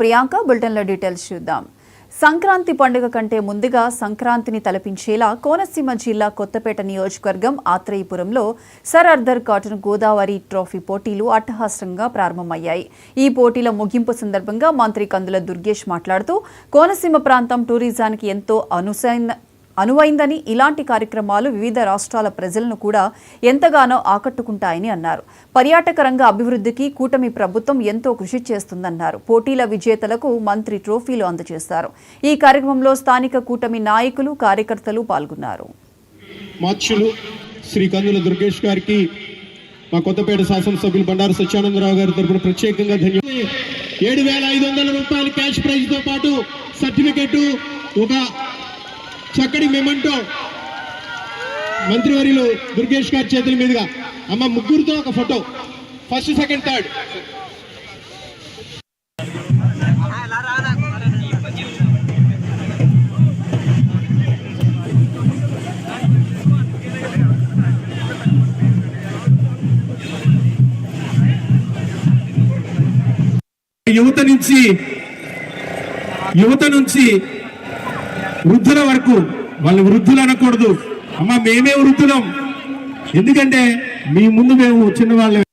ప్రియాంక బులెటిన్లో డీటెయిల్స్ చూద్దాం. సంక్రాంతి పండుగ కంటే ముందుగా సంక్రాంతిని తలపించేలా కోనసీమ జిల్లా కొత్తపేట నియోజకవర్గం ఆత్రేయపురంలో Sir Arthur Cotton Godavari trophy పోటీలు అట్టహాసంగా ప్రారంభమయ్యాయి. ఈ పోటీల ముగింపు సందర్భంగా మంత్రి కందుల దుర్గేష్ మాట్లాడుతూ కోనసీమ ప్రాంతం టూరిజానికి ఎంతో అనువైందని, ఇలాంటి కార్యక్రమాలు వివిధ రాష్ట్రాల ప్రజలను కూడా ఎంతగానో ఆకట్టుకుంటాయని అన్నారు. పర్యాటక రంగ అభివృద్ధికి కూటమి ప్రభుత్వం ఎంతో కృషి చేస్తుందన్నారు. పోటీల విజేతలకు మంత్రి ట్రోఫీలు అందజేశారు. ఈ కార్యక్రమంలో స్థానిక కూటమి నాయకులు, కార్యకర్తలు పాల్గొన్నారు. శ్రీ కందుల దుర్గేష్ గారికి మా కొత్తపేట శాసనసభ్యులు బండారు సత్యానందరావు గారి తరపున ప్రత్యేకంగా ధన్యవాదాలు. 7,500 రూపాయల క్యాష్ ప్రైజ్ తో పాటు సర్టిఫికెట్, ఒక చక్కటి మెమెంటో మంత్రివర్యులు దుర్గేష్ గారి చేతుల మీదుగా అమ్మ ముగ్గురుతో ఒక ఫోటో, ఫస్ట్, సెకండ్, థర్డ్. యువత నుంచి వృద్ధుల వరకు, వాళ్ళు వృద్ధులు అనకూడదు అమ్మ, మేమే వృద్ధులం. ఎందుకంటే మీ ముందు మేము చిన్నవాళ్ళమే.